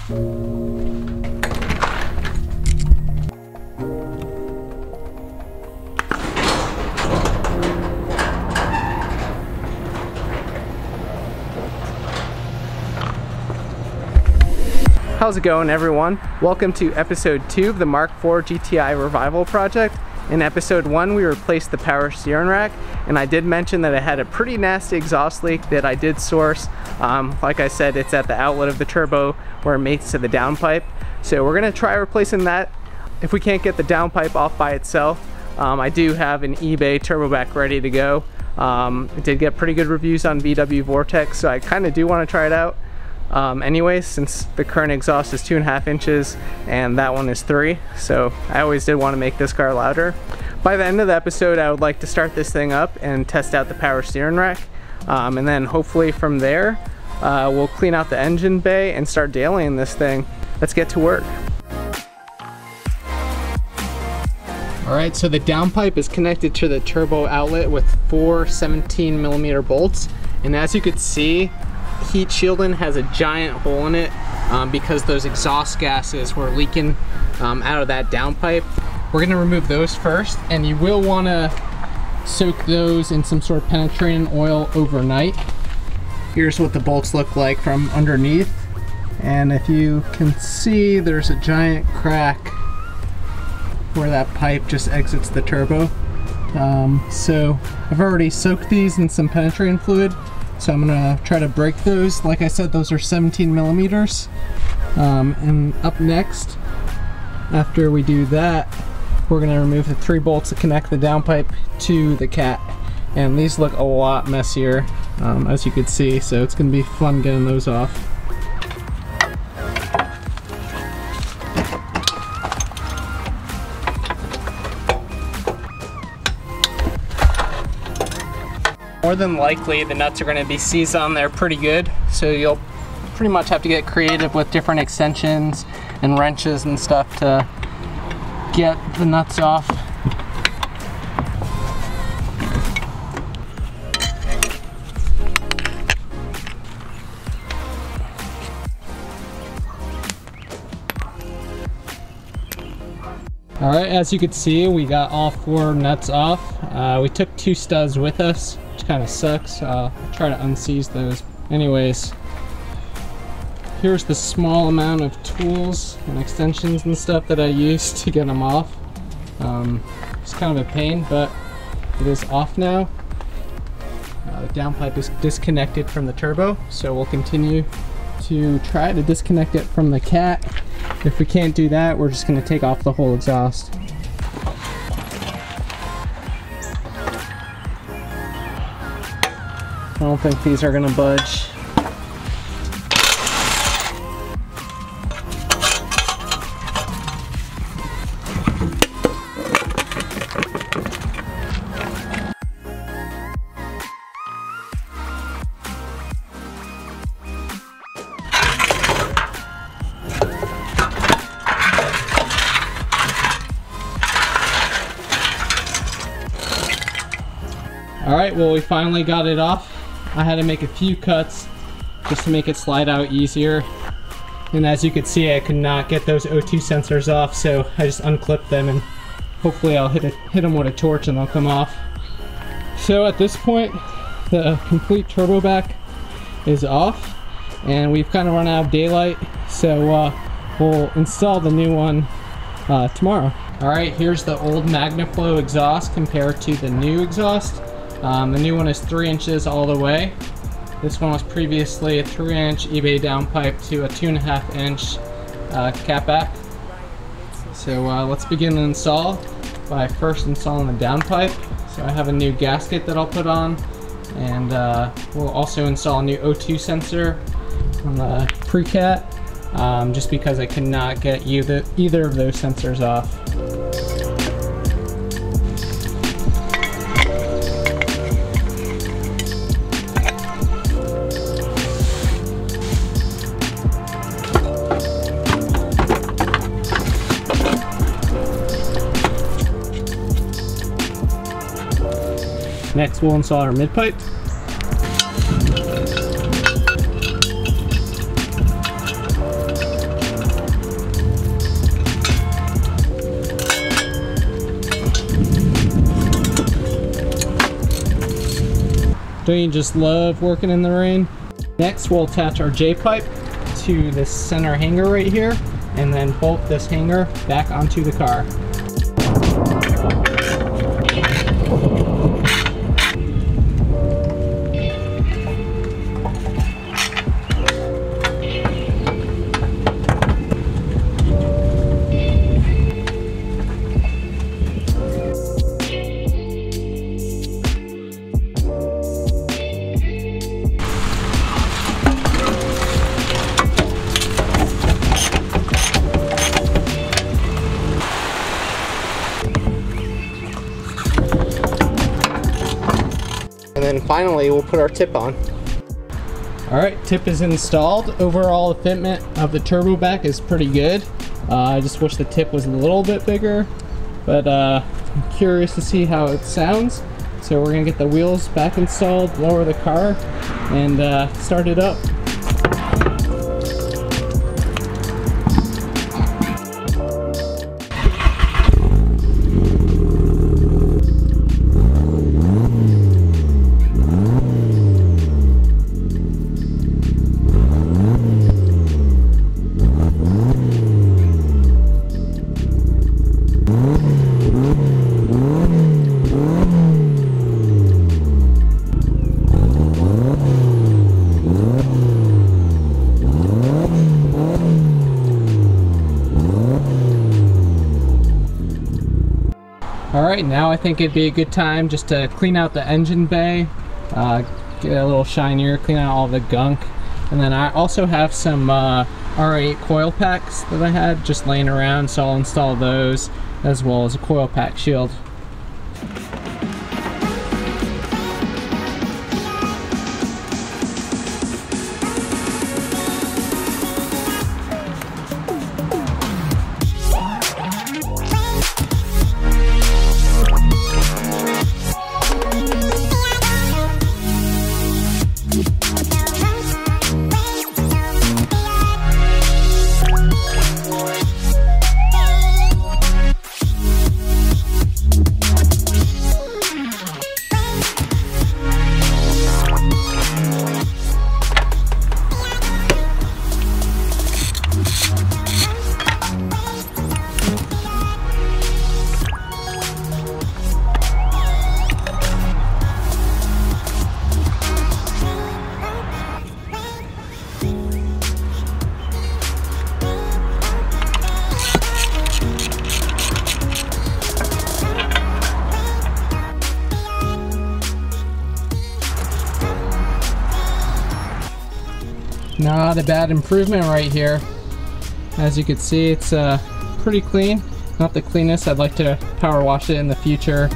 How's it going, everyone? Welcome to episode 2 of the MK4 GTI Revival project. In episode 1 we replaced the power steering rack, and I did mention that it had a pretty nasty exhaust leak that I did source. Like I said, it's at the outlet of the turbo where it mates to the downpipe. So we're gonna try replacing that. If we can't get the downpipe off by itself, I do have an eBay turboback ready to go. It did get pretty good reviews on VW Vortex, so I kind of do want to try it out. Anyways, since the current exhaust is 2.5 inches and that one is 3, so I always did want to make this car louder. By the end of the episode, I would like to start this thing up and test out the power steering rack, and then hopefully from there we'll clean out the engine bay and start dailying this thing. Let's get to work. Alright, so the downpipe is connected to the turbo outlet with 4 17mm bolts, and as you can see, heat shielding has a giant hole in it because those exhaust gases were leaking out of that downpipe. We're going to remove those first, and you will want to soak those in some sort of penetrating oil overnight. Here's what the bolts look like from underneath, and if you can see, there's a giant crack where that pipe just exits the turbo. So I've already soaked these in some penetrating fluid, so I'm gonna try to break those. Like I said, those are 17mm. And up next, after we do that, we're gonna remove the 3 bolts that connect the downpipe to the cat. And these look a lot messier, as you can see, so it's gonna be fun getting those off. More than likely, the nuts are going to be seized on there pretty good, so you'll pretty much have to get creative with different extensions and wrenches and stuff to get the nuts off. Alright, as you can see, we got all 4 nuts off. We took 2 studs with us, which kind of sucks. I'll try to unseize those. Anyways, here's the small amount of tools and extensions and stuff that I used to get them off. It's kind of a pain, but it is off now. The downpipe is disconnected from the turbo, so we'll continue to try to disconnect it from the cat. If we can't do that, we're just going to take off the whole exhaust. I don't think these are going to budge. Alright, well, we finally got it off. I had to make a few cuts just to make it slide out easier. And as you can see, I could not get those O2 sensors off, so I just unclipped them, and hopefully I'll hit them with a torch and they'll come off. So at this point, the complete turboback is off, and we've kind of run out of daylight, so we'll install the new one tomorrow. Alright, here's the old MagnaFlow exhaust compared to the new exhaust. The new one is 3 inches all the way. This one was previously a 3-inch eBay downpipe to a 2.5-inch catback. So let's begin to install by first installing the downpipe. So I have a new gasket that I'll put on, and we'll also install a new O2 sensor on the pre-cat, just because I could not get either of those sensors off. Next, we'll install our mid-pipe. Don't you just love working in the rain? Next, we'll attach our J-pipe to this center hanger right here, and then bolt this hanger back onto the car. And then finally, we'll put our tip on. All right, tip is installed. Overall fitment of the turboback is pretty good. I just wish the tip was a little bit bigger, but I'm curious to see how it sounds. So we're gonna get the wheels back installed, lower the car, and start it up. Alright, now I think it'd be a good time just to clean out the engine bay, get it a little shinier, clean out all the gunk. And then I also have some R8 coil packs that I had just laying around, so I'll install those as well as a coil pack shield. Not a bad improvement right here. As you can see, it's pretty clean. Not the cleanest. I'd like to power wash it in the future.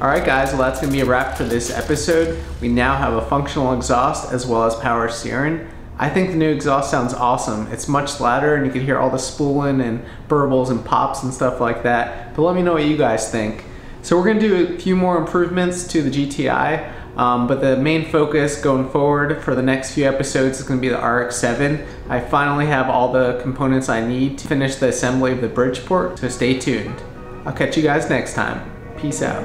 Alright guys, well that's going to be a wrap for this episode. We now have a functional exhaust as well as power steering. I think the new exhaust sounds awesome. It's much louder and you can hear all the spooling and burbles and pops and stuff like that. But let me know what you guys think. So we're going to do a few more improvements to the GTI, but the main focus going forward for the next few episodes is going to be the RX-7. I finally have all the components I need to finish the assembly of the Bridgeport, so stay tuned. I'll catch you guys next time. Peace out.